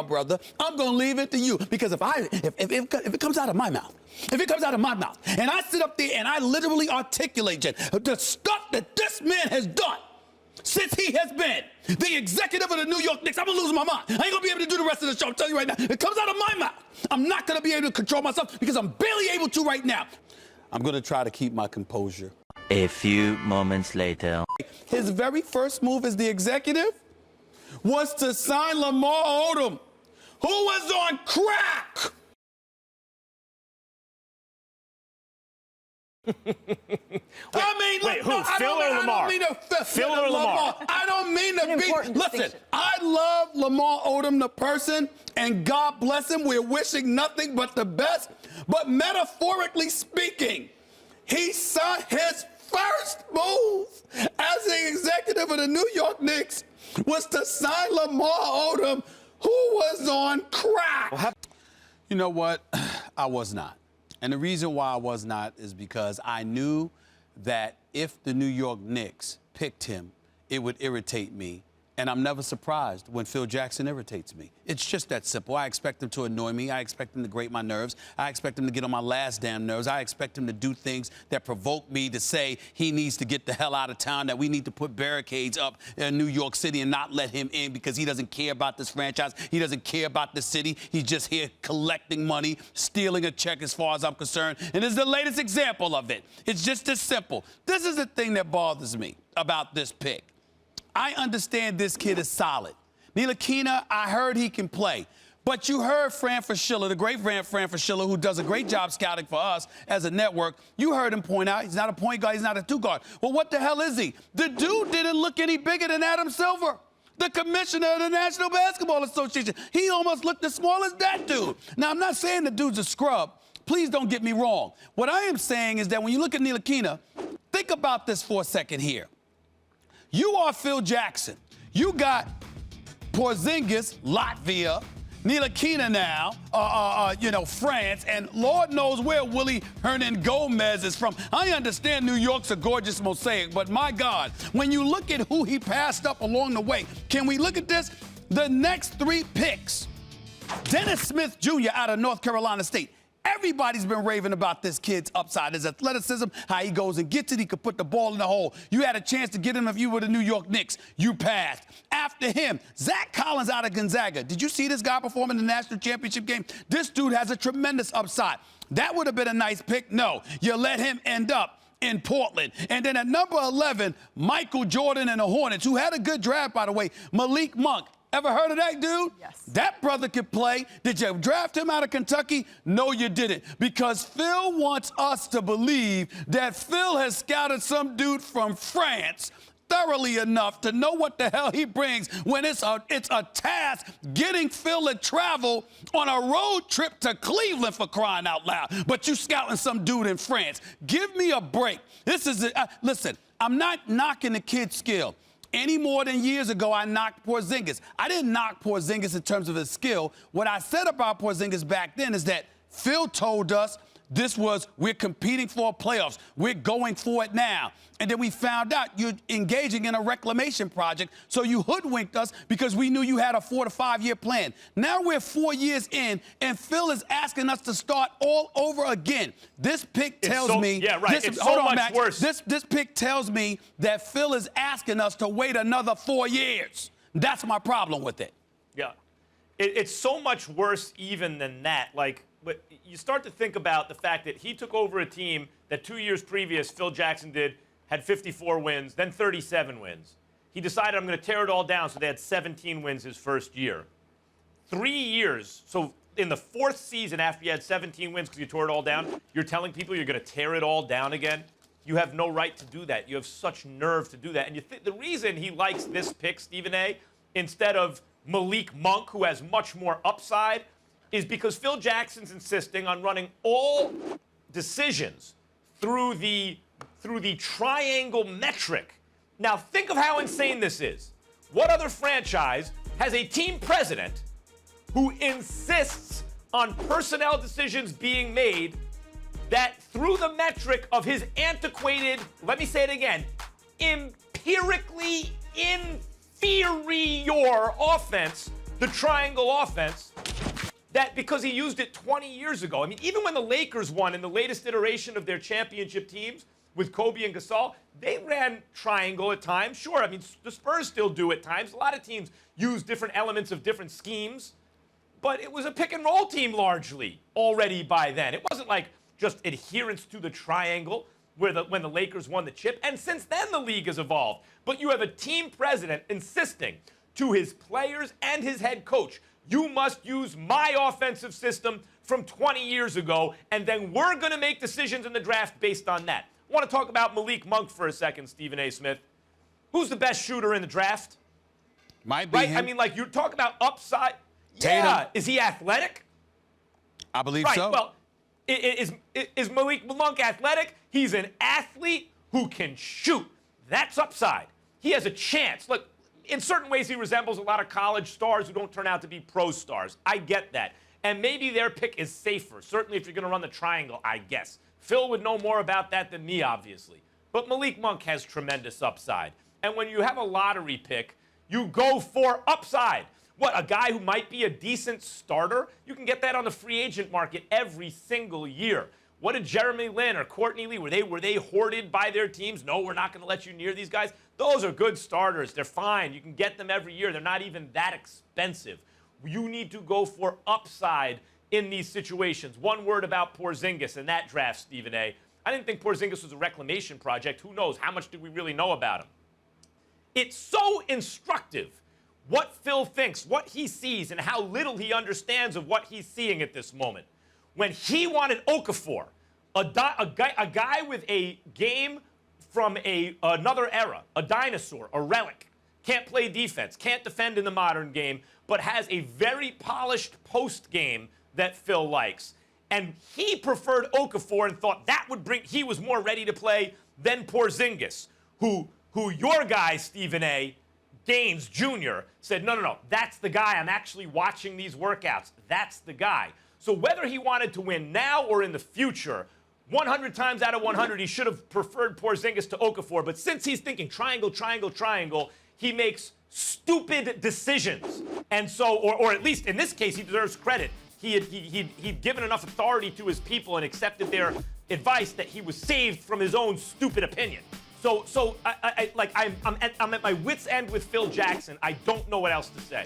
brother. I'm going to leave it to you. Because if it comes out of my mouth, and I sit up there and I literally articulate, Jen, the stuff that this man has done since he has been the executive of the New York Knicks, I'm going to lose my mind. I ain't going to be able to do the rest of the show. I'm telling you right now. It comes out of my mouth. I'm not going to be able to control myself because I'm barely able to right now. I'm going to try to keep my composure. A few moments later. His very first move as the executive was to sign Lamar Odom, who was on crack. Phil or Lamar? Phil or Lamar? I don't mean to be. Listen, I love Lamar Odom, the person, and God bless him. We're wishing nothing but the best. But metaphorically speaking, he saw his first move as the executive of the New York Knicks was to sign Lamar Odom, who was on crack. You know what? I was not. And the reason why I was not is because I knew that if the New York Knicks picked him, it would irritate me. And I'm never surprised when Phil Jackson irritates me. It's just that simple. I expect him to annoy me. I expect him to grate my nerves. I expect him to get on my last damn nerves. I expect him to do things that provoke me to say he needs to get the hell out of town, that we need to put barricades up in New York City and not let him in because he doesn't care about this franchise. He doesn't care about the city. He's just here collecting money, stealing a check as far as I'm concerned. And this is the latest example of it. It's just this simple. This is the thing that bothers me about this pick. I understand this kid is solid. Ntilikina, I heard he can play. But you heard Fran Fraschilla, the great Fran Fraschilla, who does a great job scouting for us as a network. You heard him point out he's not a point guard, he's not a two guard. Well, what the hell is he? The dude didn't look any bigger than Adam Silver, the commissioner of the National Basketball Association. He almost looked as small as that dude. Now, I'm not saying the dude's a scrub. Please don't get me wrong. What I am saying is that when you look at Ntilikina, think about this for a second here. You are Phil Jackson. You got Porzingis, Latvia, Ntilikina now, France, and Lord knows where Willie Hernan Gomez is from. I understand New York's a gorgeous mosaic, but my God, when you look at who he passed up along the way, can we look at this? The next three picks, Dennis Smith Jr. out of North Carolina State. Everybody's been raving about this kid's upside, his athleticism, how he goes and gets it. He could put the ball in the hole. You had a chance to get him if you were the New York Knicks. You passed. After him, Zach Collins out of Gonzaga. Did you see this guy perform in the national championship game? This dude has a tremendous upside. That would have been a nice pick. No, you let him end up in Portland. And then at number 11, Michael Jordan and the Hornets, who had a good draft, by the way, Malik Monk. Ever heard of that dude? Yes. That brother could play. Did you draft him out of Kentucky? No, you didn't. Because Phil wants us to believe that Phil has scouted some dude from France thoroughly enough to know what the hell he brings when it's a task getting Phil to travel on a road trip to Cleveland, for crying out loud. But you scouting some dude in France. Give me a break. This is listen, I'm not knocking the kid's skill. Any more than years ago, I knocked Porzingis. I didn't knock Porzingis in terms of his skill. What I said about Porzingis back then is that Phil told us we're competing for playoffs. We're going for it now. And then we found out you're engaging in a reclamation project, so you hoodwinked us because we knew you had a 4 to 5 year plan. Now we're 4 years in, and Phil is asking us to start all over again. This pick tells me... Yeah, right. It's so much worse. This pick tells me that Phil is asking us to wait another 4 years. That's my problem with it. Yeah. It's so much worse even than that. But you start to think about the fact that he took over a team that 2 years previous, Phil Jackson had 54 wins, then 37 wins. He decided, I'm going to tear it all down, so they had 17 wins his first year. 3 years, so in the fourth season after you had 17 wins because you tore it all down, you're telling people you're going to tear it all down again? You have no right to do that. You have such nerve to do that. And the reason he likes this pick, Stephen A., instead of Malik Monk, who has much more upside, is because Phil Jackson's insisting on running all decisions through the triangle metric. Now, think of how insane this is. What other franchise has a team president who insists on personnel decisions being made that through the metric of his antiquated, let me say it again, empirically inferior offense the triangle offense that because he used it 20 years ago. I mean, even when the Lakers won in the latest iteration of their championship teams with Kobe and Gasol, they ran triangle at times. Sure, I mean, the Spurs still do at times. A lot of teams use different elements of different schemes. But it was a pick-and-roll team largely already by then. It wasn't like just adherence to the triangle when the Lakers won the chip. And since then, the league has evolved. But you have a team president insisting to his players and his head coach, you must use my offensive system from 20 years ago, and then we're going to make decisions in the draft based on that. I want to talk about Malik Monk for a second, Stephen A. Smith. Who's the best shooter in the draft? Might be right? him. I mean, like, you talk about upside. Tatum. Yeah. Is he athletic? I believe Right. so. Well, is Malik Monk athletic? He's an athlete who can shoot. That's upside. He has a chance. Look, in certain ways, he resembles a lot of college stars who don't turn out to be pro stars. I get that. And maybe their pick is safer, certainly if you're going to run the triangle, I guess. Phil would know more about that than me, obviously. But Malik Monk has tremendous upside. And when you have a lottery pick, you go for upside. What, a guy who might be a decent starter? You can get that on the free agent market every single year. What did Jeremy Lin or Courtney Lee, were they hoarded by their teams? No, we're not going to let you near these guys. Those are good starters. They're fine. You can get them every year. They're not even that expensive. You need to go for upside in these situations. One word about Porzingis in that draft, Stephen A. I didn't think Porzingis was a reclamation project. Who knows? How much do we really know about him? It's so instructive what Phil thinks, what he sees, and how little he understands of what he's seeing at this moment. When he wanted Okafor, a guy with a game from another era, a dinosaur, a relic, can't play defense, can't defend in the modern game, but has a very polished post game that Phil likes. And he preferred Okafor and thought that would bring, he was more ready to play than Porzingis, who your guy, Stephen A., Gaines Jr., said, no, that's the guy. I'm actually watching these workouts. That's the guy. So whether he wanted to win now or in the future, 100 times out of 100, he should have preferred Porzingis to Okafor. But since he's thinking triangle, triangle, triangle, he makes stupid decisions. And so, or at least in this case, he deserves credit. He'd given enough authority to his people and accepted their advice that he was saved from his own stupid opinion. So I'm at my wit's end with Phil Jackson. I don't know what else to say.